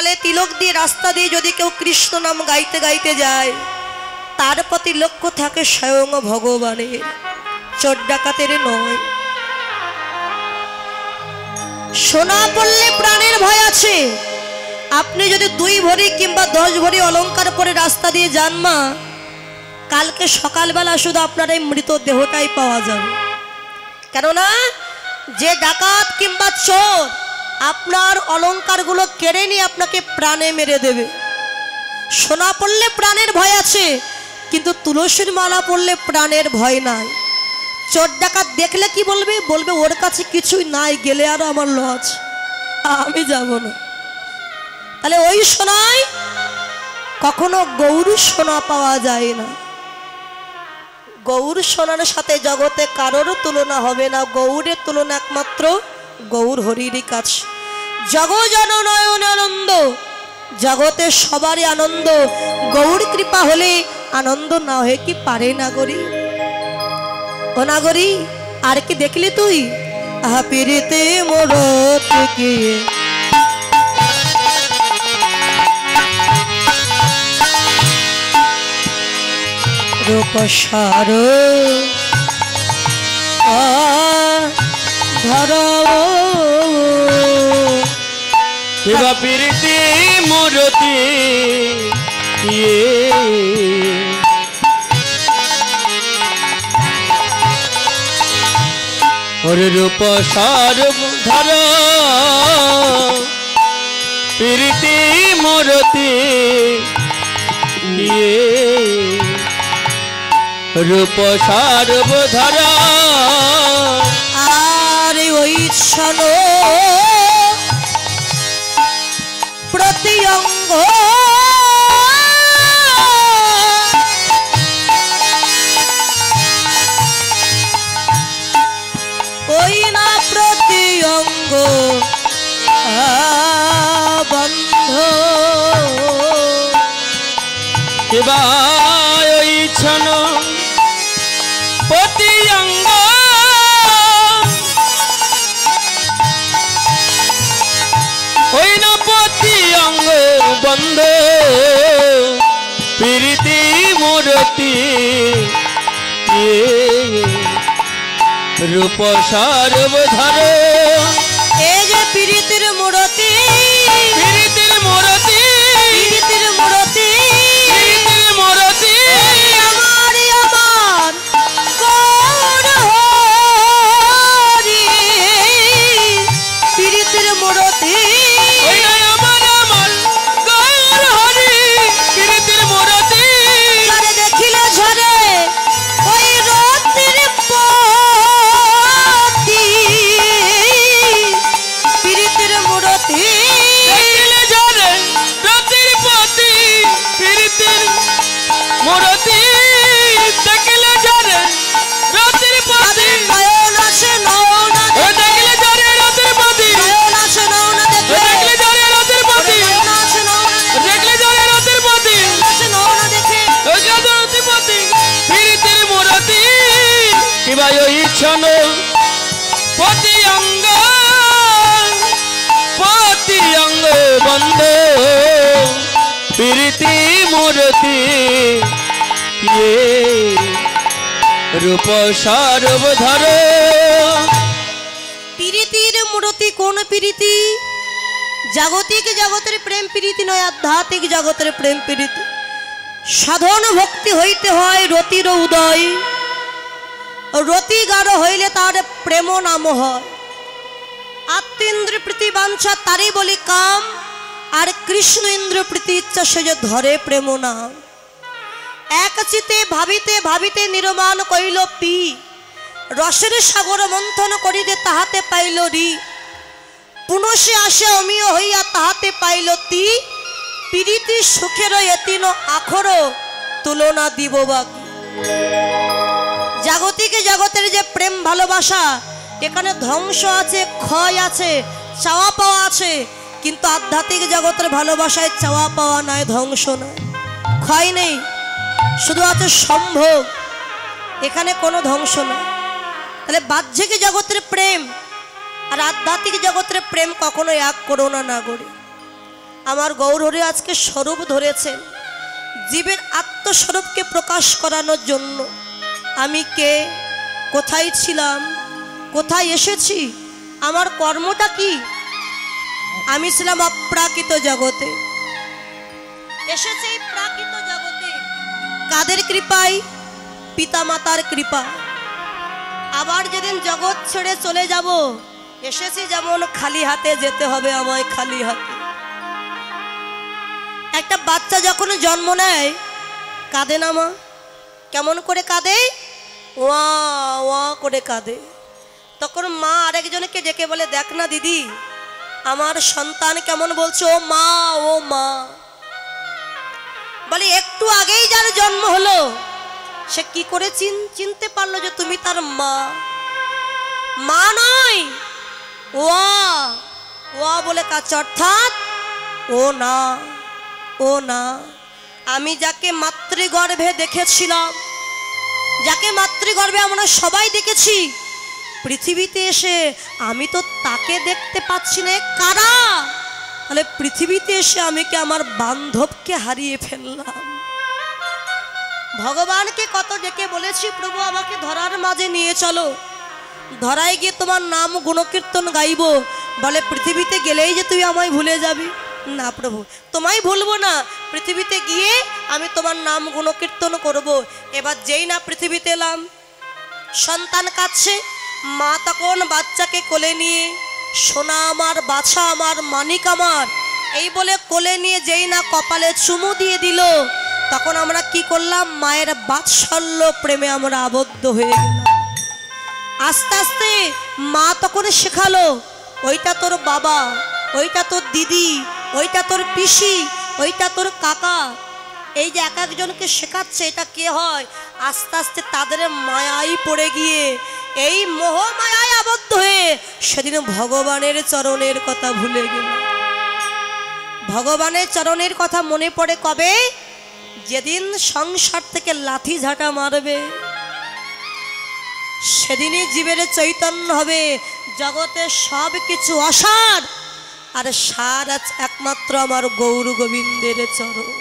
গলে তিলক দিয়ে রাস্তা দিয়ে যদি কেউ কৃষ্ণ নাম গাইতে গাইতে যায়, তার প্রতি লক্ষ্য থাকে স্বয়ং ভগবানের, চোর ডাকাতের নয়। সোনা পড়লে প্রাণের ভয় আছে। আপনি যদি 2 ভরি কিংবা 10 ভরি অলংকার পরে রাস্তা দিয়ে যান মা, কালকে সকালবেলা শুধু আপনার এই মৃত দেহটাই পাওয়া যাবে। কেননা যে ডাকাত কিংবা চোর আপনার অলংকারগুলো কেড়ে নিয়ে আপনাকে প্রাণে মেরে দেবে। সোনা পড়লে প্রাণের ভয় আছে, কিন্তু তুলসীর মালা পড়লে প্রাণের ভয় নাই। চোর ডাকাত দেখলে কি বলবে? বলবে ওর কাছে কিছুই নাই, গেলে আরো আমার লজ, আমি যাব না। তাহলে ওই সোনায় কখনো গৌর সোনা পাওয়া যায় না। গৌর সোনার সাথে জগতে কারোর তুলনা হবে না। গৌরের তুলনা একমাত্র গৌর হরিরই কাছে। জগজন নয়ন আনন্দ, জগতে সবারই আনন্দ। গৌর কৃপা হলে আনন্দ না হয়ে কি পারে নাগরী? ও নাগরী, আর কি দেখলি তুই? আহা পিরিতে মোরত গিয়ে রূপসার ধর প্রীতি মূরতি রূপ সার ধর প্রীতি মূরতি রূপ সার্বধর আর ওই ছন প্রতি অঙ্গ ওই না প্রতি অঙ্গ বন্ধ কিবা ওই ছন প্রতি অঙ্গ ওই না প্রতি অঙ্গ বন্ধ প্রীতি মূরতি রূপ সার্বধর। এই যে প্রীতির মূরতি, প্রীতির মূরতি, প্রীতির মূরতি, প্রীতির মূরতি আমার আমার গৌর হরি। প্রীতির মূরতি ওই না আমার আমার গৌর হরি। প্রীতির মূরতি ঝরে দেখিলে ঝরে ওই রতির পতি। প্রীতির মূরতি দেখিলে ঝরে রতির পতি। প্রীতির মূরতি দেখিলে ঝরে রতির পতি। নয়ন আসে নয়ন ও দেখিলে ঝরে রতির পতি। নয়ন আসে নয়ন ও দেখে দেখিলে ঝরে রতির পতি। নয়ন আসে নয়ন দেখিলে ঝরে রতির পতি। আসে নয়ন দেখে ও যত রতির পতি। প্রীতির মূরতি কিবা ওই ছন পতি অঙ্গ পতি অঙ্গ বন্ধ প্রীতি মূরতি রূপ সার্বধর। প্রীতির মূরতি কোন প্রীতি? জাগতিক জগতের প্রেম প্রীতি নয়, আধ্যাত্মিক জগতের প্রেম প্রীতি। সাধন ভক্তি হইতে হয় রতির উদয়। রতি গাঢ় হইলে তার প্রেম নাম হয়। আত্মেন্দ্র প্রীতি বাঞ্ছা তারই বলি কাম, আর কৃষ্ণ ইন্দ্র প্রীতি ইচ্ছা সে যে ধরে প্রেম নাম। এক চিতে ভাবিতে ভাবিতে নির্মাণ কইল পি, রসের সাগর মন্থন করিতে তাহাতে পাইল রি। পুনশে আসে অমিয় হইয়া তাহাতে পাইল তি। প্রীতি সুখের এতিন আখর তুলনা দিব বাকি। জাগতিক জগতের যে প্রেম ভালোবাসা, এখানে ধ্বংস আছে, ক্ষয় আছে, চাওয়া পাওয়া আছে। কিন্তু আধ্যাত্মিক জগতের ভালোবাসায় চাওয়া পাওয়া নাই, ধ্বংস নয়, ক্ষয় নেই, শুধু আছে সম্ভোগ। এখানে কোনো ধ্বংস নয়। তাহলে বাহ্যিক জগতের প্রেম আর আধ্যাত্মিক জগতের প্রেম কখনো এক করো না নাগরী। আমার গৌরহরি আজকে স্বরূপ ধরেছেন জীবের আত্মস্বরূপকে প্রকাশ করানোর জন্য। আমি কে, কোথায় ছিলাম, কোথায় এসেছি, আমার কর্মটা কি? আমি ছিলাম অপ্রাকৃত জগতে, এসেছি এই প্রাকৃত জগতে। কাদের কৃপায়? পিতা মাতার কৃপা। আবার যেদিন জগৎ ছেড়ে চলে যাব, এসেছি যেমন খালি হাতে যেতে হবে আমায়, খালি হাতে। একটা বাচ্চা যখন জন্ম নেয় কাঁদে না মা? কেমন করে কাঁদে? ওয়া ওয়া করে কাঁদে। তখন মা আরেকজনকে ডেকে বলে, দেখ না দিদি, আমার সন্তান কেমন বলছে, ও মা, ও মা। বলে একটু আগেই যার জন্ম হলো সে কি করে চিনতে পারলো যে তুমি তার মা? মা নয়, ওয়া ওয়া বলে কাছে, অর্থাৎ ও না, ও না। আমি যাকে মাতৃগর্ভে দেখেছিলাম, যাকে মাতৃগর্ভে আমরা সবাই দেখেছি, পৃথিবীতে এসে আমি তো তাকে দেখতে পাচ্ছি না। কারা? তাহলে পৃথিবীতে এসে আমি কি আমার বান্ধবকে হারিয়ে ফেললাম? ভগবানকে কত ডেকে বলেছি, প্রভু আমাকে ধরার মাঝে নিয়ে চলো, ধরায় গিয়ে তোমার নাম গুণকীর্তন গাইব। বলে পৃথিবীতে গেলেই যে তুই আমায় ভুলে যাবি? না প্রভু, তোমায় ভুলবো না, পৃথিবীতে গিয়ে আমি তোমার নাম গুণকীর্তন করব। এবার যেই না পৃথিবীতে এলাম, সন্তান কাঁদছে, মা তখন বাচ্চাকে কোলে নিয়ে, সোনা আমার, বাছা আমার, মানিক আমার, এই বলে কোলে নিয়ে যেই না কপালে চুমু দিয়ে দিল, তখন আমরা কি করলাম? মায়ের বাৎসল্য প্রেমে আমরা আবদ্ধ হয়ে গেলাম। আস্তে আস্তে মা তখন শেখালো, ওইটা তোর বাবা, ওইটা তোর দিদি, ওইটা তোর পিসি, ওইটা তোর কাকা। এই যে এক একজনকে শেখাচ্ছে এটা কে হয়, আস্তে আস্তে তাদের মায়ায় পড়ে গিয়ে, এই মোহ মায়ায় আবদ্ধ হয়ে সেদিন ভগবানের চরণের কথা ভুলে গেল। ভগবানের চরণের কথা মনে পড়ে কবে? যেদিন সংসার থেকে লাথি ঝাঁটা মারবে, সেদিনই জীবের চৈতন্য হবে। জগতে সব কিছু অসার, আর সার একমাত্র আমার গৌর গোবিন্দের চরণ।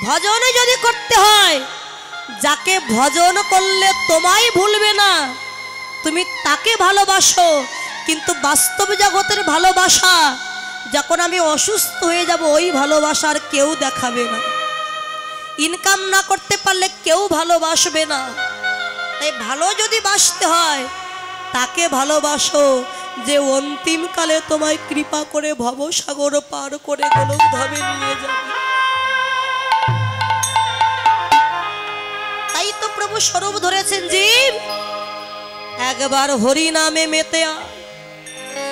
ভজন যদি করতে হয়, যাকে ভজন করলে তোমায় ভুলবে না, তুমি তাকে ভালোবাসো। কিন্তু বাস্তব জগতের ভালোবাসা, যখন আমি অসুস্থ হয়ে যাব, ওই ভালোবাসার কেউ দেখাবে না। ইনকাম না করতে পারলে কেউ ভালোবাসবে না। তাই ভালো যদি বাসতে হয়, তাকে ভালোবাসো যে অন্তিমকালে তোমায় কৃপা করে ভবসাগর পার করে গোলকধামে নিয়ে যাবে। তাই তো প্রভু স্বরূপ ধরেছেন, জীব একবার হরি নামে মেতে,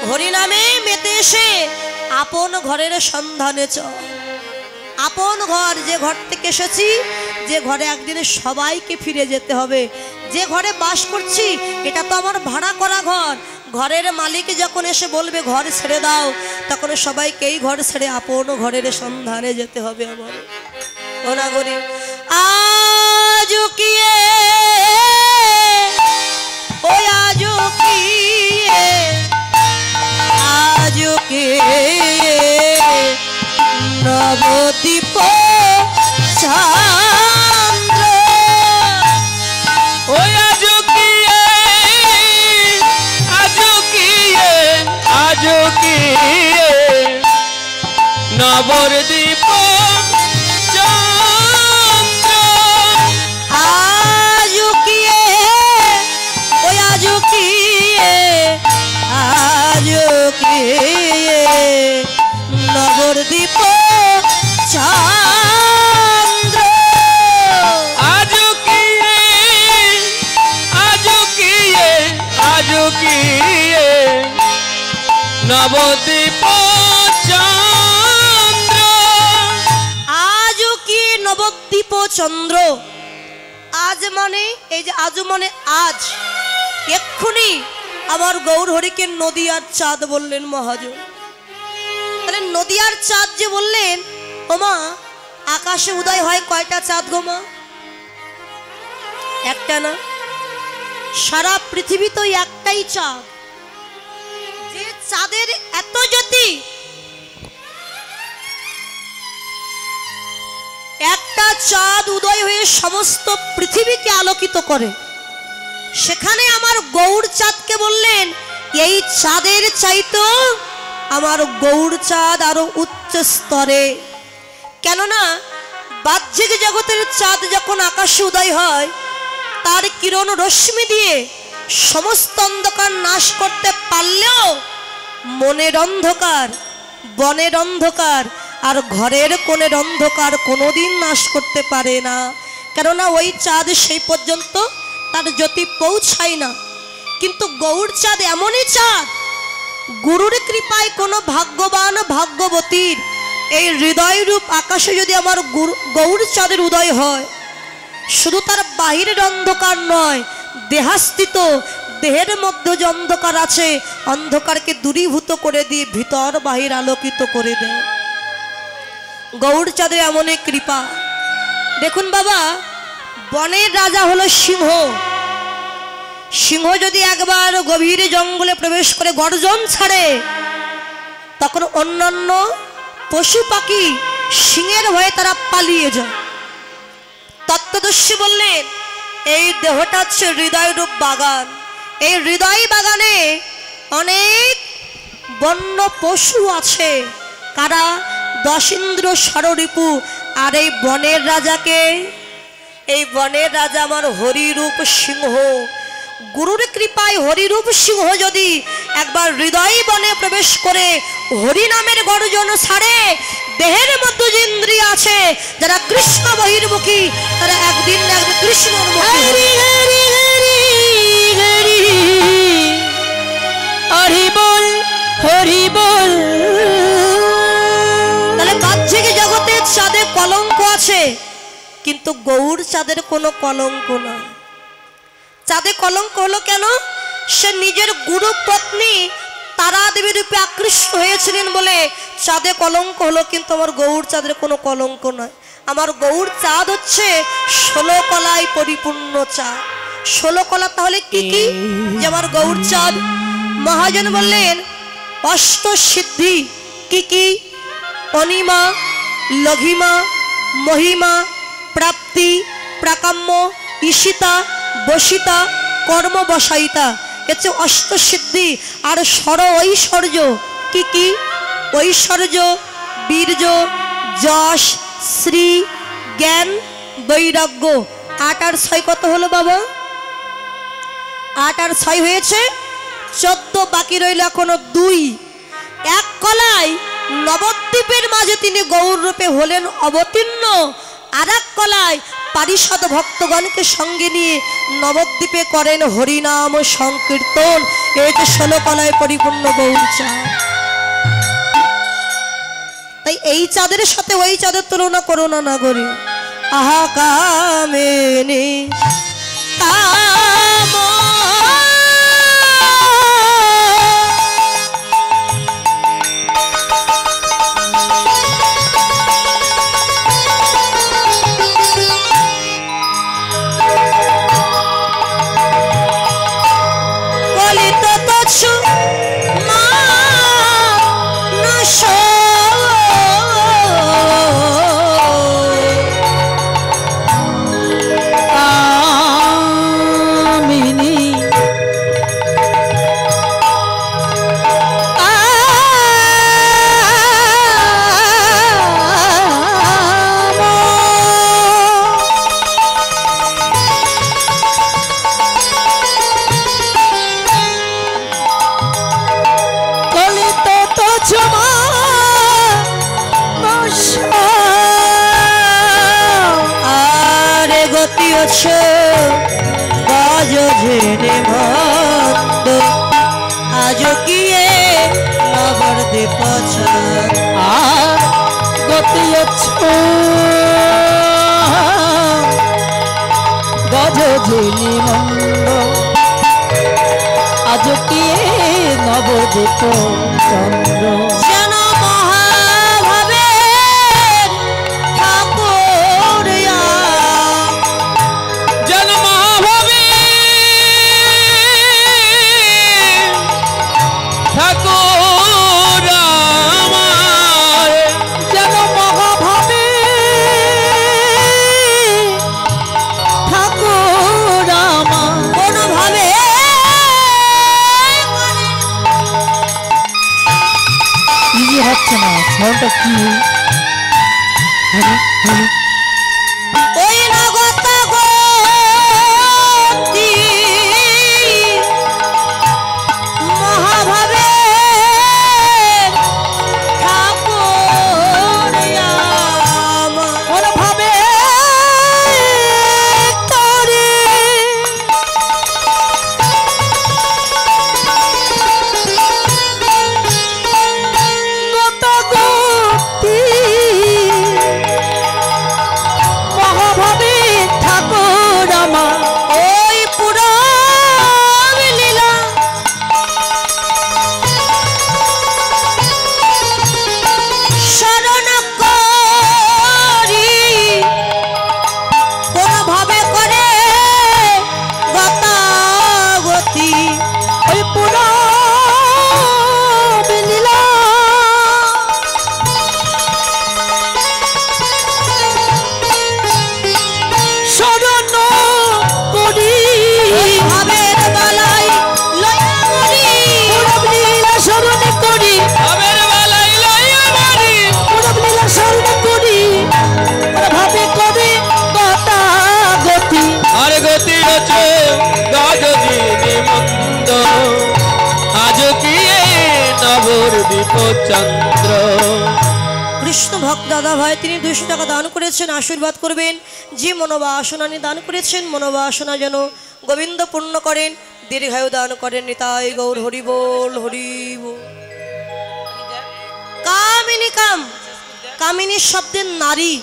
হরি নামে মেতে এসে আপন ঘরের সন্ধানে চল। আপন ঘর, যে ঘর থেকে এসেছি, যে ঘরে একদিনে সবাইকে ফিরে যেতে হবে, যে ঘরে বাস করছি এটা তো আমার ভাড়া করা ঘর। ঘরের মালিক যখন এসে বলবে ঘর ছেড়ে দাও, তখন সবাইকে এই ঘর ছেড়ে আপন ঘরের সন্ধানে যেতে হবে আমার। ও নাগরী, আজ কি ওই আজ কি, আজ কি নবদ্বীপ চন্দ্র, ওই আজ কি, আজ কি, আজ কি নবদ্বীপ চন্দ্র, আজ কি ওই আজ কি, আজ কি নবদ্বীপ চন্দ্র, আজ কি, আজ কি, আজ কি নবদ্বীপ চন্দ্র, আজ কি নবদ্বীপ চন্দ্র। আজ মানে এই যে আজ মানে আজ, এক্ষুনি আমার গৌরহরিকে নদিয়ার চাঁদ বললেন মহাজন। তাহলে নদিয়ার চাঁদ যে বললেন, ওমা আকাশে উদয় হয় কয়টা চাঁদ গো মা? একটা না, সারা পৃথিবী তো একটাই চাঁদ। যে চাঁদের এত জ্যোতি, চাঁদ উদয় হয়ে সমস্ত পৃথিবীকে আলোকিত করে, সেখানে আমার গৌর চাঁদকে বললেন এই চাঁদের চাইতো আমার গৌর চাঁদ আরো উচ্চ স্তরে। কেননা বাহ্যিক জগতের চাঁদ যখন আকাশে উদয় হয়, তার কিরণ রশ্মি দিয়ে সমস্ত অন্ধকার নাশ করতে পারলেও মনের অন্ধকার, বনের অন্ধকার আর ঘরের কোণের অন্ধকার কোনোদিন নাশ করতে পারে না। কেননা ওই চাঁদ সেই পর্যন্ত তার জ্যোতি পৌঁছায় না। কিন্তু গৌর চাঁদ এমনই চাঁদ, গুরুর কৃপায় কোনো ভাগ্যবান ভাগ্যবতীর এই হৃদয় রূপ আকাশে যদি আমার গৌর চাঁদের উদয় হয়, শুধু তার বাহিরের অন্ধকার নয়, দেহাস্থিত দেহের মধ্যে যে অন্ধকার আছে, অন্ধকারকে দূরীভূত করে দিয়ে ভিতর বাহির আলোকিত করে দেয়। গৌর চাঁদের এমনই কৃপা। দেখুন বাবা, বনের রাজা হলো সিংহ। সিংহ যদি একবার গভীর জঙ্গলে প্রবেশ করে গর্জন ছাড়ে, তখন অন্যান্য পশু পাখি সিংহের ভয়ে তারা পালিয়ে যায়। তত্ত্বদর্শী বললেন এই দেহটা হচ্ছে হৃদয় রূপ বাগান। এই হৃদয় বাগানে অনেক বন্য পশু আছে, কারা? 10 ইন্দ্র ষড়রিপু। আর এই বনের রাজাকে, এই বনের রাজা আমার হরিরূপ সিংহ। গুরুর কৃপায় হরিরূপ সিংহ যদি একবার হৃদয় বনে প্রবেশ করে হরি নামের গর্জন ছাড়ে, দেহের মধ্যে যে ইন্দ্রিয় আছে যারা কৃষ্ণ বহির্মুখী, তারা একদিন না একদিন কৃষ্ণমুখী হবে। হরি বল, হরি বল। তাহলে বাহ্যিক জগতে চাঁদে কলঙ্ক আছে, কিন্তু গৌর চাঁদের কোনো কলঙ্ক নয়। চাঁদে কলঙ্ক হলো কেন? সে নিজের গুরু পত্নী তারা দেবী রূপে আকৃষ্ট হয়েছিলেন বলে চাঁদে কলঙ্ক হলো, কিন্তু আমার গৌর চাঁদের কোনো কলঙ্ক নয়। আমার গৌর চাঁদ হচ্ছে 16 কলায় পরিপূর্ণ চাঁদ। 16 কলা তাহলে কি কি? যে আমার গৌর চাঁদ, মহাজন বললেন অষ্ট সিদ্ধি কি কি? অনিমা, লঘিমা, মহিমা, প্রাপ্তি, প্রাকাম্য, ঈশিতা, বসিতা, কর্ম বসাইতা, হচ্ছে অষ্ট সিদ্ধি। আর ঐশ্বর্য কি কি? ঐশ্বর্য, বীর্য, যশ, শ্রী, জ্ঞান, বৈরাগ্য। 8 আর 6 কত হলো বাবা? 8 আর 6 হয়েছে 14, বাকি রইল এখনো 2। এক কলায় নবদ্বীপের মাঝে তিনি গৌর রূপে হলেন অবতীর্ণ, আর এক কলায় পারিষদ ভক্তগণকে সঙ্গে নিয়ে নবদ্বীপে করেন হরিনাম সংকীর্তন। এই যে 16 কলায় পরিপূর্ণ গৌর চাঁদ। তাই এই চাঁদের সাথে ওই চাঁদের তুলনা করো না, না করি। আহা কামেনি কাম আজ কিয়ে নবদ্বীপ গতি গজনি মন্দ, আজ কিয়ে নবদ্বীপ চন্দ্র। যেন মহাভাবে ঠাকুর, যেন মহাভাবে ঠাকুর আমার, যেন মহাভাবে না সাউন্ডটা কি ওই নগতা গতি মহাভাবে ঠাকুর আমার ভাবে তরে গতা গতি মহাভাবে ঠাকুর আমার ওই পুরা লীলা শরণ করি কোনভাবে করে গতাগতি ওই পুরা লীলা শরণ করি ভাবের বালাই লয়া মরি পুরব লীলা শরণ করি আবের বেলায় লইয়া মারি পুরব লীলা শরণ করি ভাবে করে গতাগতি আর গতি রচে গাজী মন্দ আজ কি নবর দীপ চন্দ্র। কৃষ্ণ ভক্ত দাদা ভাই তিনি 200 টাকা দান করেছেন, আশীর্বাদ করবেন। যে মনোবাসনা নিয়ে দান করেছেন মনোবাসনা যেন গোবিন্দ পূর্ণ করেন, দীর্ঘায়ু দান করেন। নিতাই গৌর হরি বল হরি বল। কামিনী কাম, কামিনী শব্দের নারী।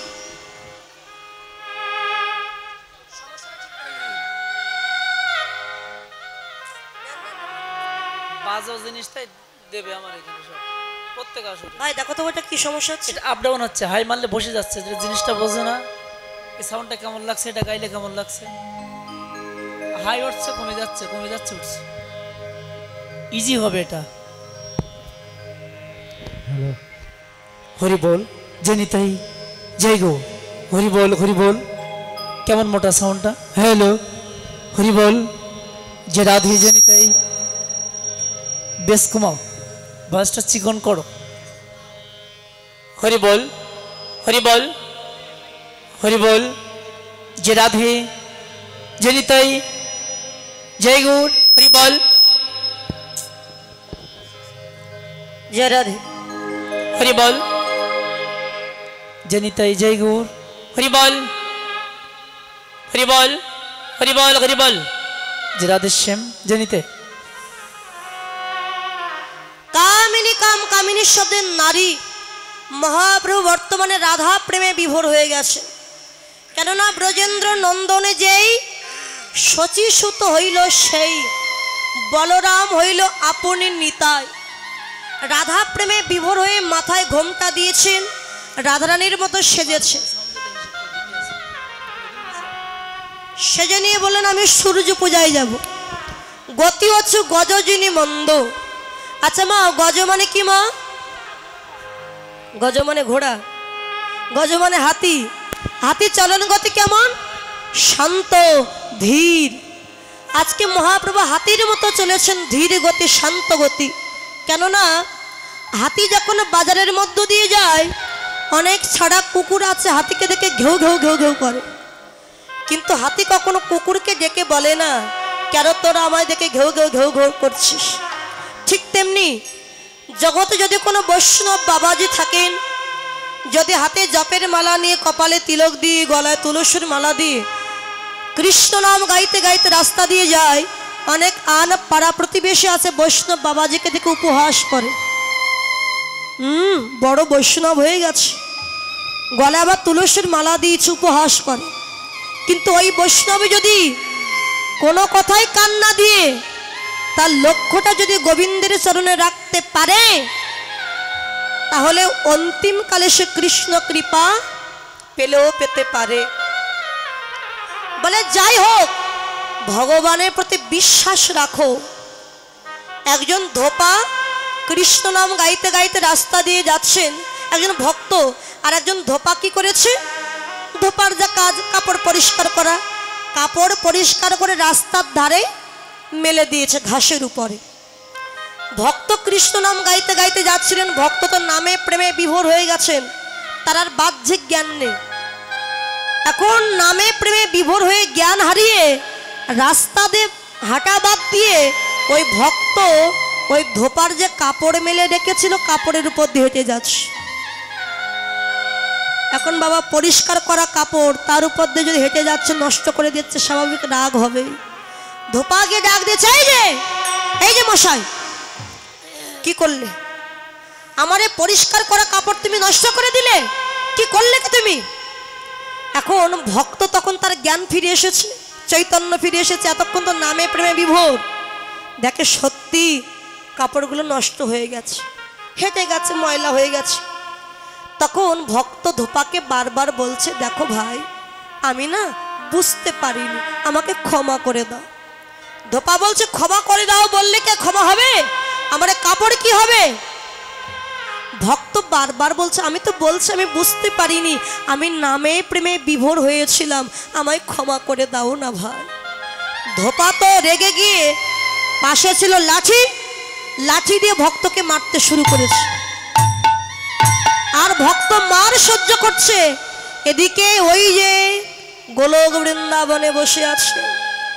বাজে জিনিসটাই দেবে আমার এখানে সব প্রত্যেক আসরে। ভাই দেখো তো ওটা কি সমস্যা হচ্ছে। এটা আপ ডাউন হচ্ছে, হাই মারলে বসে যাচ্ছে, যে জিনিসটা বোঝে না এই সাউন্ডটা কেমন লাগছে, এটা গাইলে কেমন লাগছে, হাই উঠছে কমে যাচ্ছে কমে যাচ্ছে উঠছে। ইজি হবে এটা। হ্যালো হরি বল জেনিতাই জয় গো হরি বল হরি বল। কেমন মোটা সাউন্ডটা। হ্যালো হরি বল যে রাধে জেনিতাই বেশ কমাও, ভয়েসটা চিকন করো। হরি বল হরি বল হরি বল যে রাধে জেনিতাই জয় গৌর হরি বল। জয় রাধে হরি বল জেনিতাই জয় গৌর হরি বল হরি বল হরি বল হরি বল যে রাধে শ্যাম জেনিতে। কামিনী কাম, কামিনী শব্দের নারী। মহাপ্রভু বর্তমানে রাধা প্রেমে বিভোর হয়ে গেছে। কেননা ব্রজেন্দ্র নন্দনে যেই শচীসুত হইল সেই বলরাম হইল আপনি নিতাই। রাধা প্রেমে বিভোর হয়ে মাথায় ঘোমটা দিয়েছেন, রাধারানীর মতো সেজেছে। সেজে নিয়ে বললেন আমি সূর্য পূজায় যাব। গতি হচ্ছে গজজিনী মন্দ। আচ্ছা মা, গজ মানে কি মা? গজ মানে ঘোড়া, গজ মানে হাতি। হাতি চলন গতি কেমন? শান্ত ধীর। আজকে মহাপ্রভু হাতির মতো চলেছেন, ধীর গতি শান্ত গতি। কেননা হাতি যখন বাজারের মধ্য দিয়ে যায়, অনেক ছাড়া কুকুর আছে হাতিকে দেখে ঘেউ ঘেউ ঘেউ ঘেউ করে, কিন্তু হাতি কখনো কুকুরকে ডেকে বলে না কেন তোরা আমায় দেখে ঘেউ ঘেউ ঘেউ ঘেউ করছিস। ঠিক তেমনি জগতে যদি কোনো বৈষ্ণব বাবাজি থাকেন, যদি হাতে জপের মালা নিয়ে কপালে তিলক দিয়ে গলায় তুলসীর মালা দিয়ে কৃষ্ণ নাম গাইতে গাইতে রাস্তা দিয়ে যায়, অনেক আন পাড়া প্রতিবেশী আছে বৈষ্ণব বাবাজিকে দেখে উপহাস করে। বড় বৈষ্ণব হয়ে গেছে, গলায় আবার তুলসীর মালা দিয়েছে, উপহাস করে। কিন্তু ওই বৈষ্ণবী যদি কোনো কথাই কান না দিয়ে তার লক্ষ্যটা যদি গোবিন্দের চরণে রাখতে পারে, তাহলে অন্তিমকালে সে কৃষ্ণ কৃপা পেলেও পেতে পারে। বলে যাই হোক, ভগবানের প্রতি বিশ্বাস রাখো। একজন ধোপা কৃষ্ণ নাম গাইতে গাইতে রাস্তা দিয়ে যাচ্ছেন, একজন ভক্ত, আর একজন ধোপা কি করেছে? ধোপার যা কাজ কাপড় পরিষ্কার করা, কাপড় পরিষ্কার করে রাস্তার ধারে মেলে দিয়েছে ঘাসের উপরে। ভক্ত কৃষ্ণ নাম গাইতে গাইতে যাচ্ছিলেন, ভক্ত তো নামে প্রেমে বিভোর হয়ে গেছেন, তার আর বাহ্যিক জ্ঞান নেই। এখন নামে প্রেমে বিভোর হয়ে জ্ঞান হারিয়ে রাস্তা দিয়ে হাঁটা বাদ দিয়ে ওই ভক্ত ওই ধোপার যে কাপড় মেলে রেখেছিল কাপড়ের উপর দিয়ে হেঁটে যাচ্ছে। এখন বাবা পরিষ্কার করা কাপড় তার উপর দিয়ে যদি হেঁটে যাচ্ছে, নষ্ট করে দিচ্ছে, স্বাভাবিক রাগ হবে। ধোপা গিয়ে ডাক দিয়েছে, এই যে মশাই, কি করলে? আমার এই পরিষ্কার করা কাপড় তুমি নষ্ট করে দিলে, কি করলে কি তুমি? এখন ভক্ত তখন তার জ্ঞান ফিরে এসেছে, চৈতন্য ফিরে এসেছে, এতক্ষণ তো নামে প্রেমে বিভোর, দেখে সত্যি কাপড়গুলো নষ্ট হয়ে গেছে, হেঁটে গেছে, ময়লা হয়ে গেছে। তখন ভক্ত ধোপাকে বারবার বলছে, দেখো ভাই, আমি না বুঝতে পারিনি, আমাকে ক্ষমা করে দাও। ধোপা বলছে, ক্ষমা করে দাও বললে কে ক্ষমা হবে? আমার কাপড় কি হবে? ভক্ত বারবার বলছে, আমি তো বলছি আমি বুঝতে পারিনি, আমি নামে প্রেমে বিভোর হয়েছিলাম, আমায় ক্ষমা করে দাও না ভাই। ধোপা তো রেগে গিয়ে পাশে ছিল লাঠি, লাঠি দিয়ে ভক্তকে মারতে শুরু করেছে। আর ভক্ত মার সহ্য করছে, এদিকে ওই যে গোলক বৃন্দাবনে বসে আছে,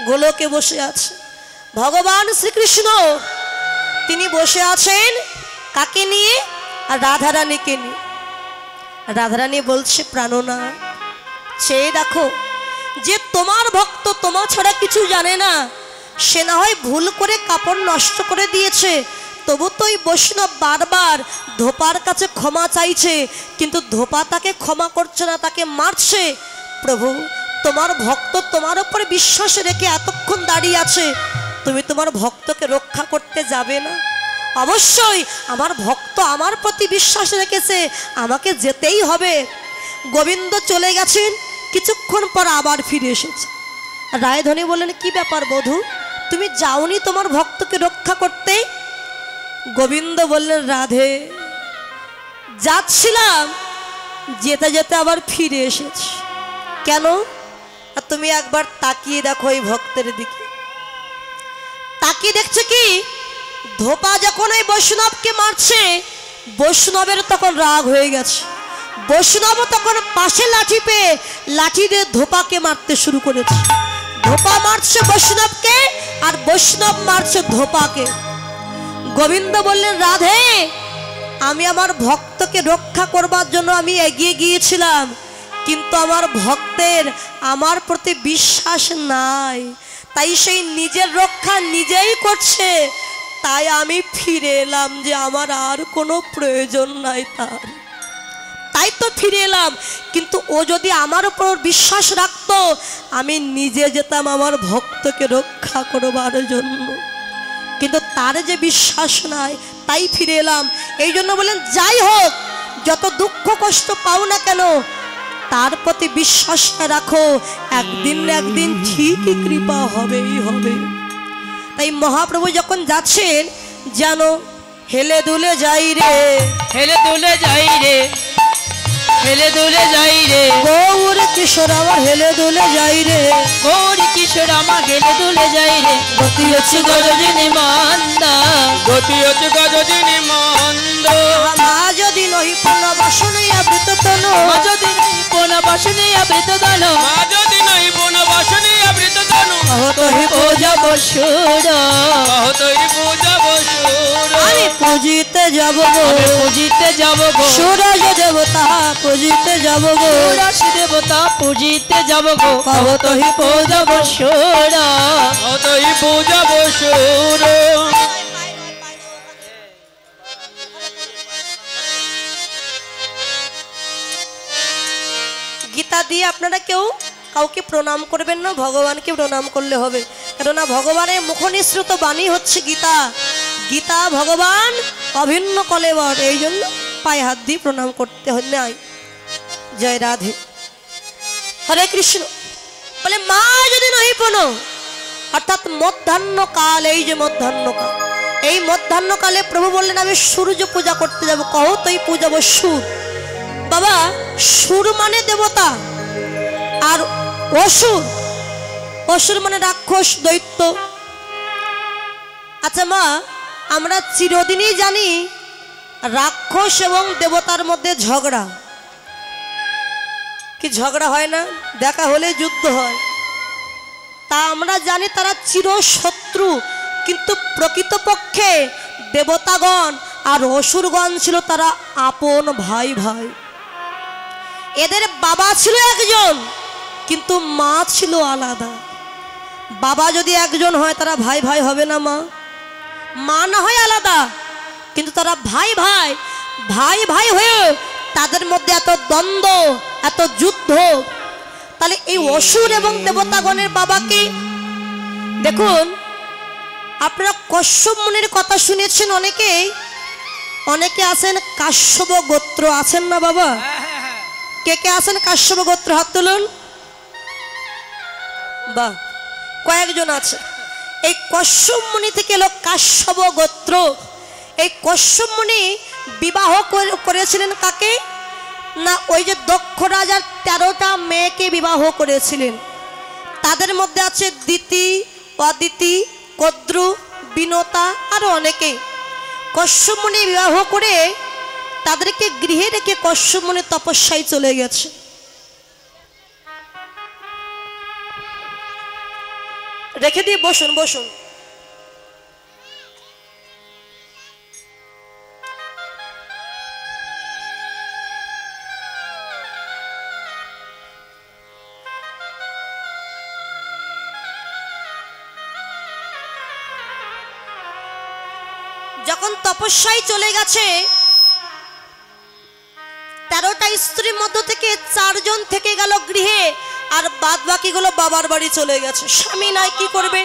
গোলকে বসে আছে ভগবান শ্রীকৃষ্ণ, তিনি বসে আছেন কাকে নিয়ে? আর রাধারানীকে নিয়ে। রাধারানী বলছে, প্রাণনাথ, চেয়ে দেখো, যে তোমার ভক্ত তোমার ছাড়া কিছু জানে না, সে না হয় ভুল করে কাপড় নষ্ট করে দিয়েছে, তবু তো ওই বৈষ্ণব বারবার ধোপার কাছে ক্ষমা চাইছে, কিন্তু ধোপা তাকে ক্ষমা করছে না, তাকে মারছে। প্রভু, তোমার ভক্ত তোমার উপরে বিশ্বাস রেখে এতক্ষণ দাঁড়িয়ে আছে, তুমি তোমার ভক্তকে রক্ষা করতে যাবে না? অবশ্যই, আমার ভক্ত আমার প্রতি বিশ্বাস রেখেছে, আমাকে যেতেই হবে। গোবিন্দ চলে গেছেন, কিছুক্ষণ পর আবার ফিরে এসেছে। রায়ধনী বললেন, কি ব্যাপার বধূ, তুমি যাওনি তোমার ভক্তকে রক্ষা করতে? গোবিন্দ বললেন, রাধে, যাচ্ছিলাম, যেতে যেতে আবার ফিরে এসেছি। কেন? আর তুমি একবার তাকিয়ে দেখো এই ভক্তের দিকে। তাকিয়ে দেখছে কি, ধোপা যখন এই বৈষ্ণবকে মারছে, বৈষ্ণবের তখন রাগ হয়ে গেছে। বৈষ্ণব তখন পাশে লাঠি পেয়ে লাঠি দিয়ে ধোপাকে মারতে শুরু করেছে। ধোপা মারছে বৈষ্ণবকে, আর বৈষ্ণব মারছে ধোপাকে। গোবিন্দ বললেন, রাধে, আমি আমার ভক্তকে রক্ষা করবার জন্য আমি এগিয়ে গিয়েছিলাম, কিন্তু আমার ভক্তের আমার প্রতি বিশ্বাস নাই, তাই সেই নিজের রক্ষা নিজেই করছে, তাই আমি ফিরে এলাম, যে আমার আর কোনো প্রয়োজন নাই তার, তাই তো ফিরে এলাম। কিন্তু ও যদি আমার উপর বিশ্বাস রাখতো, আমি নিজে যেতাম আমার ভক্তকে রক্ষা করবার জন্য, কিন্তু তার যে বিশ্বাস নাই, তাই ফিরে এলাম। এই জন্য বলেন, যাই হোক, যত দুঃখ কষ্ট পাও না কেন, তার প্রতি বিশ্বাসটা রাখো, একদিন না একদিন ঠিকই কৃপা হবেই হবে। তাই মহাপ্রভু যখন যাচ্ছেন, যেন হেলে দুলে যাই রে, হেলে দুলে যাই রে, হেলে দুলে যাই রে, গৌর কিশোর আমার হেলে দুলে যাই রে, গৌরী কিশোর আমার হেলে দুলে যাই রে, গতি হচ্ছে গজনী মন্দ, গতি হচ্ছে গজনী মন্দ, মা যদি নহি পূর্ণ বাসনে আবৃত তনু, মা যদি নহি পূর্ণ বাসনে আবৃত তনু, মা যদি নহি পূর্ণ বাসনে আবৃত তনু, অহতহি পূজা বসুর, অহতহি পূজা বসুর, আমি পুজিতে যাব গো, আমি পুজিতে যাব গো, সূরজ দেবতা পুজিতে যাব গো, সূরজ দেবতা পুজিতে যাব গো, অহতহি পূজা বসুর, অহতহি পূজা বসুর। গীতা দিয়ে আপনারা কেউ কাউকে প্রণাম করবেন না, ভগবানকে প্রণাম করলে হবে, কেননা ভগবানের মুখনিসৃত বাণী হচ্ছে গীতা। গীতা ভগবান অভিন্ন কলেবর, এই জন্য পায়ে হাত দিয়ে প্রণাম করতে হয়। জয় রাধে, হরে কৃষ্ণ। বলে মা যদি নহি পূর্ণ, অর্থাৎ মধ্যাহ্ন কাল, এই যে মধ্যাহ্ন কাল, এই মধ্যাহ্ন কালে প্রভু বললেন, আমি সূর্য পূজা করতে যাব। কহ তুই পূজাব সুর। বাবা, সুর মানে দেবতা, আর অসুর, অসুর মানে রাক্ষস দৈত্য। আচ্ছা মা, আমরা চিরদিনই জানি রাক্ষস এবং দেবতার মধ্যে ঝগড়া, কি ঝগড়া হয় না? দেখা হলে যুদ্ধ হয়। তা আমরা জানি তারা চিরশত্রু, কিন্তু প্রকৃতপক্ষে দেবতাগণ আর অসুরগণ ছিল তারা আপন ভাই ভাই। এদের বাবা ছিল একজন, কিন্তু মা ছিল আলাদা। বাবা যদি একজন হয় তারা ভাই ভাই হবে না? মা না হয় আলাদা, কিন্তু তারা ভাই ভাই। ভাই ভাই হয়ে তাদের মধ্যে এত দ্বন্দ্ব, এত যুদ্ধ। তাহলে এই অসুর এবং দেবতাগণের বাবাকে দেখুন। আপনারা কশ্যপ মুনির কথা শুনেছেন অনেকেই, অনেকে আছেন কাশ্যপ গোত্র, আছেন না বাবা? কে কে আছেন কাশ্যপ গোত্র? হাত তুলুন। বাহ, কয়েকজন আছে। এই কশ্যপ মুনি থেকে এলো কাশ্যপ গোত্র। এই কশ্যপ মুনি বিবাহ করেছিলেন কাকে? না, ওই যে দক্ষ রাজার 13টা মেয়েকে বিবাহ করেছিলেন। তাদের মধ্যে আছে দিতি, অদিতি, কদ্রু, বিনতা আরো অনেকে। কশ্যপ মুনি বিবাহ করে তাদেরকে গৃহে রেখে কশ্যপ মুনি তপস্যায় চলে গেছে। রেখে দিয়ে বসুন বসুন। যখন তপস্যায় চলে গেছে, 13টা স্ত্রীর মধ্য থেকে 4 জন থেকে গেল গৃহে, আর বাদ বাকিগুলো বাবার বাড়ি চলে গেছে। স্বামী নাই, কি করবে?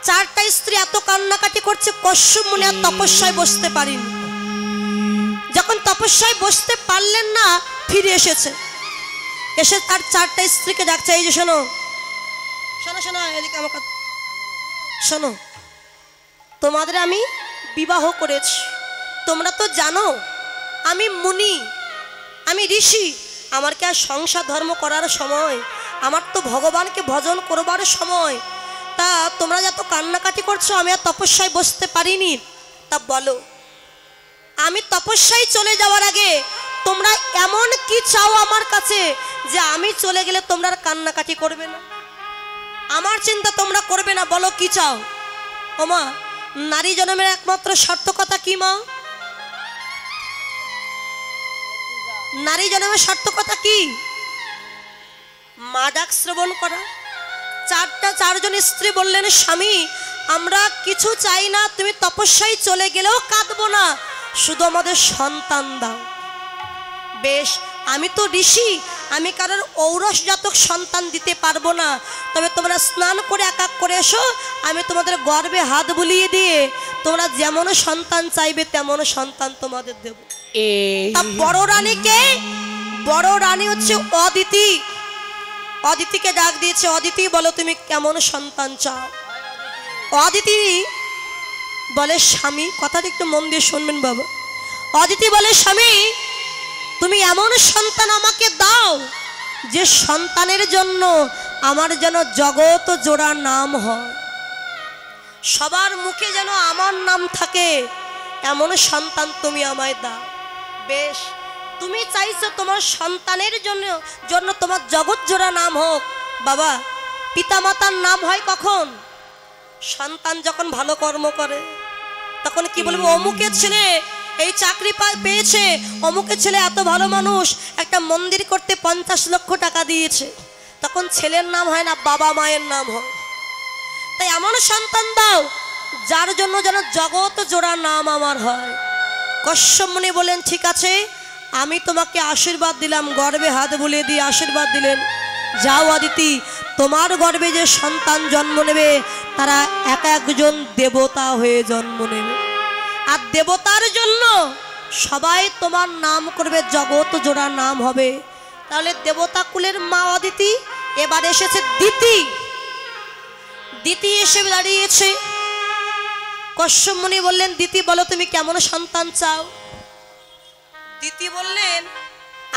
4টা স্ত্রী এত কান্নাকাটি করছে, কশ্যপ মুনি আর তপস্যায় বসতে পারেনি। যখন তপস্যায় বসতে পারলেন না, ফিরে এসেছে। এসে তার 4টা স্ত্রীকে ডাকছে, এই যে শোনো শোনো শোনো, এদিকে আমার কথা শোনো। তোমাদের আমি বিবাহ করেছি, তোমরা তো জানো আমি মুনি, আমি ঋষি। আমার কি আর সংসার ধর্ম করার সময়? আমার তো ভগবানকে ভজন করবার সময়। তা তোমরা যত কান্নাকাটি করছো, আমি আর তপস্যায় বসতে পারিনি। তা বলো, আমি তপস্যায় চলে যাওয়ার আগে তোমরা এমন কি চাও আমার কাছে যে আমি চলে গেলে তোমরা আর কান্নাকাটি করবে না, আমার চিন্তা তোমরা করবে না? বলো কি চাও? ও মা, নারী জন্মের একমাত্র সার্থকতা কি মা? নারী জন্মের সার্থকতা কি? মা ডাক শ্রবণ করা। 4জন স্ত্রী বললেন, স্বামী আমরা কিছু চাই না, তুমি তপস্যায় চলে গেলেও কাঁদবো না, শুধু আমাদের সন্তান দাও। বেশ, আমি তো ঋষি, আমি কারোর ঔরস জাতক সন্তান দিতে পারবো না, তবে তোমরা স্নান করে এক এক করে এসো, আমি তোমাদের গর্ভে হাত বুলিয়ে দিয়ে তোমরা যেমন সন্তান চাইবে তেমন সন্তান তোমাদের দেব। বড় রানীকে, বড় রানী হচ্ছে অদিতি। অদিতিকে ডাক দিয়েছে, অদিতি বলো তুমি কেমন সন্তান চাও? অদিতি বলে, স্বামী, কথাটা একটু মন দিয়ে শুনবেন বাবা। অদিতি বলে, স্বামী তুমি এমন সন্তান আমাকে দাও যে সন্তানের জন্য আমার যেন জগৎ জোড়া নাম হয়, সবার মুখে যেন আমার নাম থাকে, এমন সন্তান তুমি আমায় দাও। বেশ, তুমি চাইছো তোমার সন্তানের জন্য তোমার জগৎ জোড়া নাম হোক। বাবা, পিতামাতার নাম হয় কখন? সন্তান যখন ভালো কর্ম করে তখন কি বলবো, অমুকের ছেলে এই চাকরি পেয়েছে, অমুকের ছেলে এত ভালো মানুষ, একটা মন্দির করতে 50 লক্ষ টাকা দিয়েছে। তখন ছেলের নাম হয় না, বাবা মায়ের নাম হয়। তাই এমন সন্তান দাও যার জন্য যেন জগৎ জোড়া নাম আমার হয়। কশ্যপ মুনি বলেন, ঠিক আছে, আমি তোমাকে আশীর্বাদ দিলাম। গর্ভে হাত বুলিয়ে দিয়ে আশীর্বাদ দিলেন, যাও অদিতি, তোমার গর্ভে যে সন্তান জন্ম নেবে তারা এক একজন দেবতা হয়ে জন্ম নেবে, আর দেবতার জন্য সবাই তোমার নাম করবে, জগৎ জোড়া নাম হবে। তাহলে দেবতা কুলের মা অদিতি, এবার এসেছে দিতি। দিতি এসে দাঁড়িয়েছে। কশ্যপ মুনি বললেন, দিতি বলো তুমি কেমন সন্তান চাও? দিতি বললেন,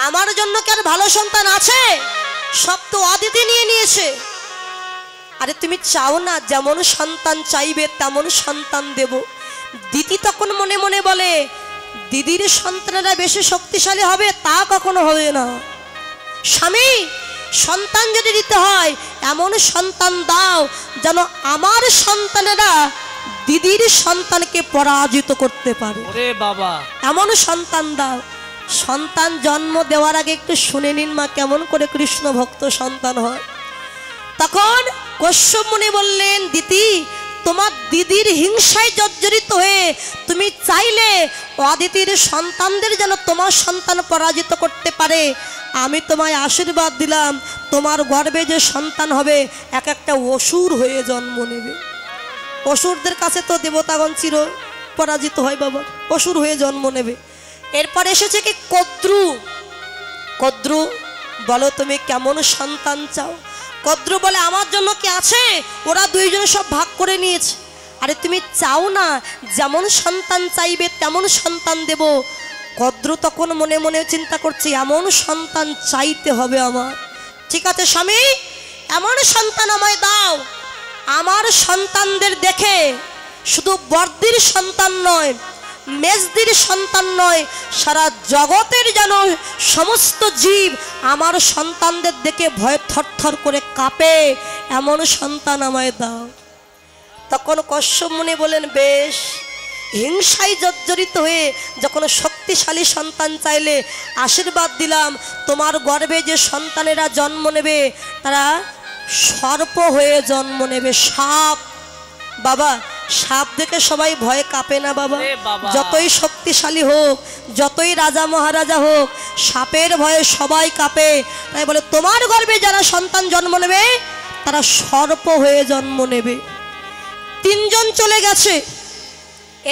আমার জন্য কি আর ভালো সন্তান আছে? সব তো অদিতি নিয়ে নিয়েছে। আরে তুমি চাও না, যেমন সন্তান চাইবে তেমন সন্তান দেব। দিদি তখন মনে মনে বলে, দিদির সন্তানেরা বেশি শক্তিশালী হবে তা কখনো হবে না। স্বামী, সন্তান যদি দিতে হয় এমন সন্তান দাও যেন আমার সন্তানেরা দিদির সন্তানকে পরাজিত করতে পারে। ওরে বাবা, এমন সন্তান দাও। সন্তান জন্ম দেওয়ার আগে একটু শুনে নিন মা, কেমন করে কৃষ্ণ ভক্ত সন্তান হয়। তখন কশ্যপ মুনি বললেন, দিদি, তোমার দিদির হিংসায় জর্জরিত হয়ে তুমি চাইলে অদিতির সন্তানদের যেন তোমার সন্তান পরাজিত করতে পারে। আমি তোমায় আশীর্বাদ দিলাম, তোমার গর্ভে যে সন্তান হবে এক একটা অসুর হয়ে জন্ম নেবে। অসুরদের কাছে তো দেবতাগণ চির পরাজিত হয় বাবা, অসুর হয়ে জন্ম নেবে। এরপর এসেছে কি কদ্রু। কদ্রু, বলো তুমি কেমন সন্তান চাও? কদ্রু বলে, আমার জন্য কি আছে? ওরা দুইজনে সব ভাগ করে নিয়েছে। আরে তুমি চাও না, যেমন সন্তান চাইবে তেমন সন্তান দেব। কদ্রু তখন মনে মনে চিন্তা করছে, এমন সন্তান চাইতে হবে আমার। ঠিক আছে স্বামী, এমন সন্তান আমায় দাও। আমার সন্তানদের দেখে শুধু বর্দির সন্তান নয়, মেজদির সন্তান নয়, সারা জগতের যেন সমস্ত জীব আমার সন্তানদের দেখে ভয়ে থরথর করে কাঁপে, এমন সন্তান আমায় দাও। তখন কশ্যপ মুনি বলেন, বেশ। হিংসায় জর্জরিত হয়ে যখন শক্তিশালী সন্তান চাইলে আশীর্বাদ দিলাম, তোমার গর্ভে যে সন্তানেরা জন্ম নেবে তারা সর্প হয়ে জন্ম নেবে, সাপ। বাবা, সাপ দেখে সবাই ভয়ে কাঁপে না বাবা? যতই শক্তিশালী হোক, যতই রাজা মহারাজা হোক, সাপের ভয়ে সবাই কাঁপে। তাই বলে তোমার গর্ভে যারা সন্তান জন্ম নেবে তারা সর্প হয়ে জন্ম নেবে। 3 জন চলে গেছে।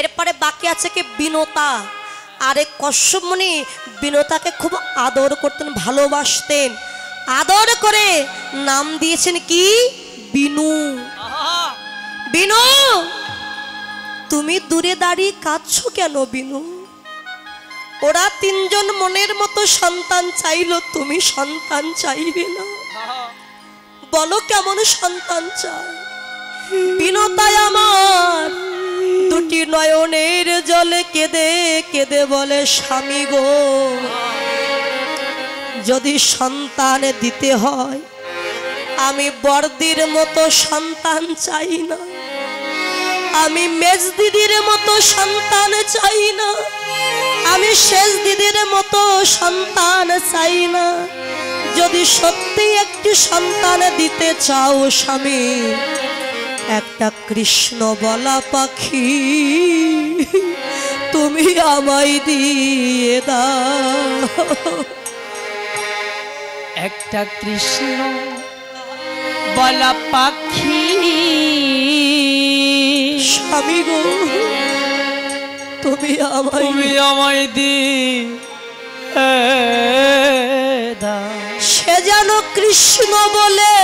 এরপরে বাকি আছে কি বিনতা। আরে কশ্যপ মুনি বিনতাকে খুব আদর করতেন, ভালোবাসতেন। আদর করে নাম দিয়েছেন কি? বিনু। বিনু, তুমি দূরে দাঁড়িয়ে কাঁদছো কেন বিনু? ওরা 3 জন মনের মতো সন্তান চাইলো, তুমি সন্তান চাইবে না? বলো কেমন সন্তান চাই? বিনতায় আমার 2টি নয়নের জলে কেঁদে কেঁদে বলে, স্বামী গো, যদি সন্তান দিতে হয় আমি বর্দির মতো সন্তান চাই না, আমি মেজ দিদির মতো সন্তান চাই না, আমি শেষ দিদির মতো সন্তান চাই না। যদি সত্যি একটি সন্তান দিতে চাও স্বামী, একটা কৃষ্ণ বলা পাখি তুমি আমায় দিয়ে দাও। একটা কৃষ্ণ বলা পাখি স্বামী গো, তুমি আমায় দিয়ে দাও। সে যেন কৃষ্ণ বলে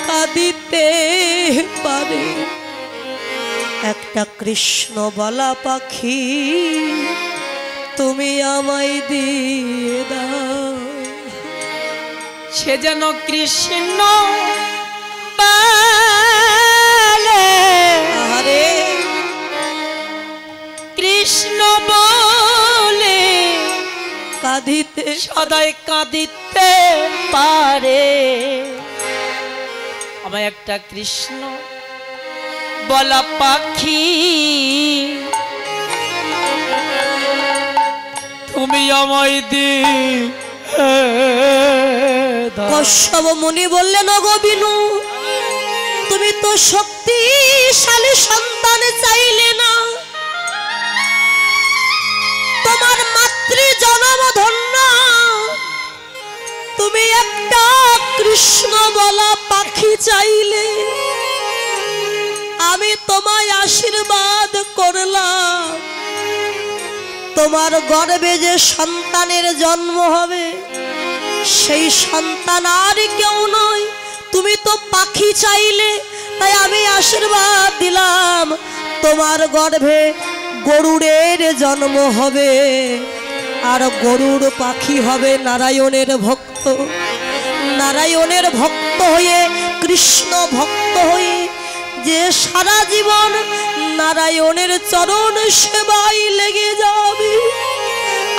কাঁদিতে পারে, একটা কৃষ্ণ বলা পাখি তুমি আমায় দিয়ে দাও। সে যেন কৃষ্ণ বলে, আরে কৃষ্ণ বলে কাঁদিতে সদাই কাঁদিতে পারে। আমার একটা কৃষ্ণ বলা পাখি তুমি আমায় দিয়ে দাও। কশ্যপ মুনি বললেন, ওগো বিনু, তুমি তো শক্তিশালী সন্তান চাইলে না, তোমার মাতৃ জনম ধন্য, তুমি একটা কৃষ্ণ বলা পাখি চাইলে। আমি তোমায় আশীর্বাদ করলাম, তোমার গর্ভে যে সন্তানের জন্ম হবে সেই সন্তান আর কেউ নয়, তুমি তো পাখি চাইলে, তাই আমি আশীর্বাদ দিলাম তোমার গর্ভে গরুড়ের জন্ম হবে। আর গরুড় পাখি হবে নারায়ণের ভক্ত। নারায়ণের ভক্ত হয়ে, কৃষ্ণ ভক্ত হয়ে যে সারা জীবন নারায়ণের চরণ সেবায় লেগে যাবে।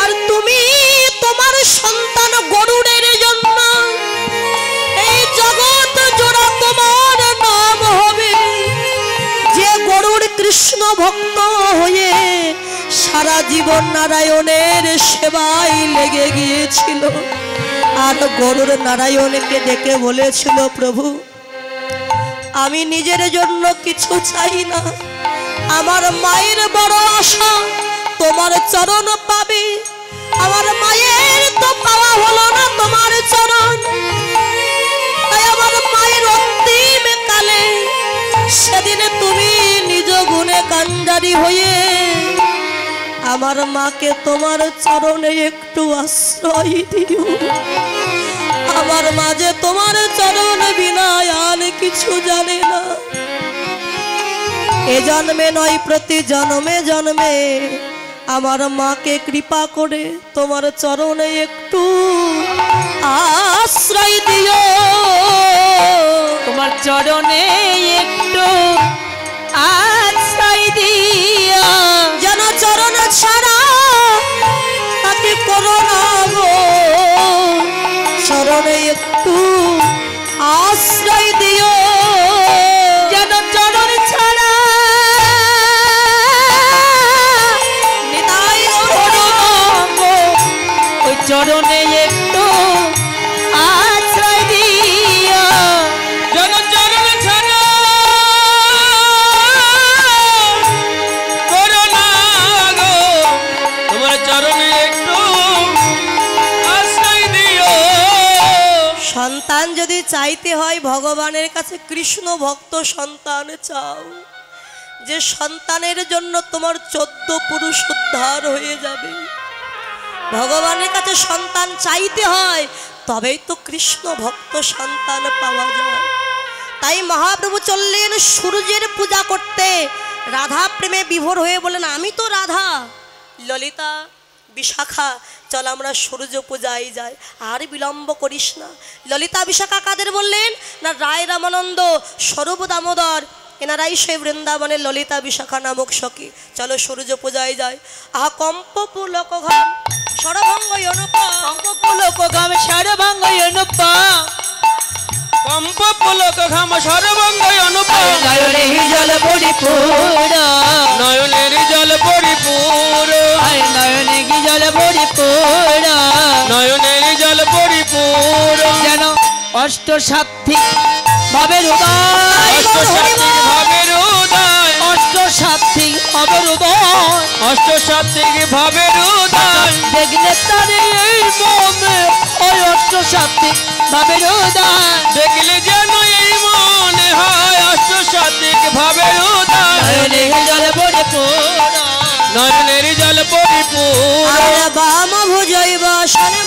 আর তুমি তোমার সন্তান গরুড়ের জন্য এই জগৎ জোড়া তোমার নাম হবে। যে গরুড় কৃষ্ণ ভক্ত হয়ে সারা জীবন নারায়ণের সেবায় লেগে গিয়েছিল, আর গরুড় নারায়ণকে ডেকে বলেছিল, প্রভু আমি নিজের জন্য কিছু চাই না, আমার মায়ের বড় আশা তোমার চরণ পাবে। আমার মায়ের তো পাওয়া হলো না তোমার চরণ, তাই আমার মায়ের অন্তিম কালে সেদিন তুমি নিজ গুণে কান্ডারি হয়ে আমার মাকে তোমার চরণে একটু আশ্রয় দিও। আমার মাঝে তোমার চরণ বিনা আর কিছু জানে না। এ জন্মে নয় প্রতি জন্মে জন্মে আমার মাকে কৃপা করে তোমার চরণে একটু আশ্রয় দিও। তোমার চরণে একটু আশ্রয় দিও। যেন চরণ ছাড়া তাকে করো না গো, চরণে একটু আশ্রয় দিও। যেন চরণ ছাড়া নিতাই করো গো, ওই চরণে একটু আশ্রয় দিও। যেন চরণ ছাড়া করো না গো, তোমার চরণে একটু আশ্রয় দিও। সন্তান যদি চাইতে হয় ভগবানের কাছে কৃষ্ণ ভক্ত সন্তান চাও, যে সন্তানের জন্য তোমার 14 পুরুষ উদ্ধার হয়ে যাবে। ভগবানের কাছে সন্তান চাইতে হয়, তবেই তো কৃষ্ণ ভক্ত সন্তান পাওয়া যায়। তাই মহাপ্রভু চললেন সূর্যের পূজা করতে। রাধা প্রেমে বিভোর হয়ে বলেন, আমি তো রাধা, ললিতা বিশাখা, চল আমরা সূর্য পূজায় যাই, আর বিলম্ব করিস না। ললিতা বিশাখা কাদের বললেন না? রায় রামানন্দ, স্বরূপ দামোদর, এনারাই সেই বৃন্দাবনের ললিতা বিশাখা নামক সখী। চলো সূর্য পূজায় যাই। আহা কম্প পুলক ঘাম সরভঙ্গ অনুপম, পুলক গাম সর্বাঙ্গ অনুপম, কম্প পুলক ঘাম সর্বাঙ্গ অনুপম, নয়নে জল পরিপূর্ণ, নয়নের জল পরিপূর্ণ, নয়নে কি জল পরিপূর্ণ, নয়নের জল পরিপূর্ণ। যেন অষ্ট সাত্বিক ভাবের উদয়, অষ্টসাত্ত্বিক ভাবের উদয়, অষ্ট সাত্বিক ভাবের উদয়, অষ্টসাত্ত্বিক ভাবের উদয়। দেখলে তারে এই মনে ওই অষ্ট সাত্বিক ভাবের উদয়, দেখলে যেন এই মনে হয় অষ্টসাত্ত্বিক ভাবের উদয়। নয়নে জল পরিপূর্ণ, নয়নের জল পরিপূর্ণ, আর বাম ভুজই বাসনে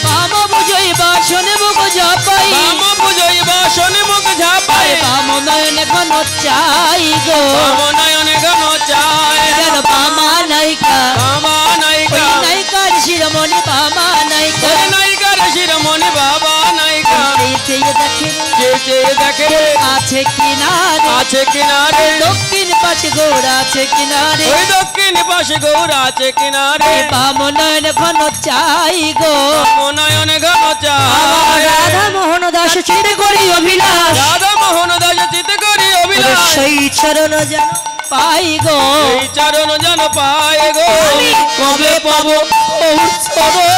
বাম বুঝই বাসনে মুখ ঝাপাই, বাম বুঝই বাসনে মুখ ঝাপাই, বাম নয়নে ঘন চাই গো, বাম নয়নে ঘন চায়। যেন বামা নাইকা, বাবা নায়িকা, ওই নাইকার শিরোমণি বামা নাইকা, ওই নায়িকার শিরোমণি বাবা নায়িকা। চেয়ে দেখে চেয়ে চেয়ে দেখে রে, আছে কিনারে, আছে কিনারে, দক্ষিণ পাশে গৌড় আছে কিনারে, ওই দক্ষিণ পাশে গৌর আছে কিনারে, বাম নয়নে ঘন চাই গো, বাম নয়নে ঘন চায়। রাধা মোহন দাস চিতে করি অভিলাষ, রাধা মোহন দাস চিত করি অভিলাষ, সেই চরণ যেন পাই গো, এই চরণ যেন পায় গো। আমি কবে পাবো গৌর চরণ,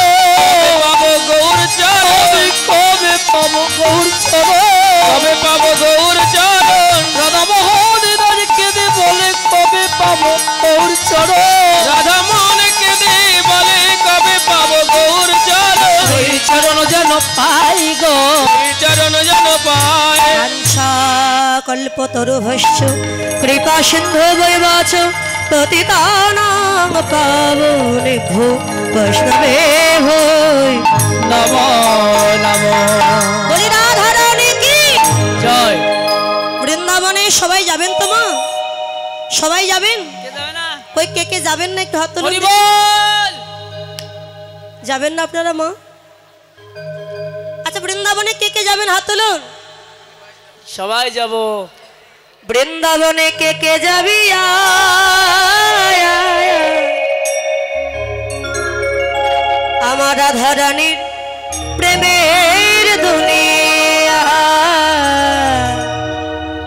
পাবো গৌর চরণ, কবে পাবো গৌর চরণ, কবে পাবো গৌর চরণ। রাধা মোহন দাস কেঁদে বলে কবে পাবো গৌর চরণ, রাধা মোহন কেঁদে বলে কবে পাবো গৌর চরণ, ওই চরণ যেন পাই গো, এই চরণ যেন পায়। কাঞ্চা কল্পতরু ভস্য কৃপা সিন্ধু বৈবাচ পতিতানাং পাবনেভ্যো বৈষ্ণবে হই। নমো নমো, বলি রাধা রানী কি জয়। বৃন্দাবনে সবাই যাবেন তো মা? সবাই যাবেন? কই কে কে যাবেন না একটু হাত তুলুন। হরি বল, যাবেন না আপনারা মা? আচ্ছা বৃন্দাবনে কে কে যাবেন হাত তুলুন। সবাই যাব। বৃন্দাবনে কে যাবি আয়, আয়, আয়। আমার রাধা রানীর প্রেমের দুনিয়া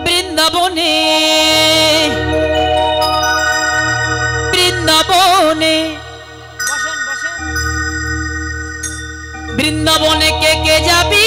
বৃন্দাবনে বৃন্দাবনে বসেন বসেন বৃন্দাবনে কে যাবি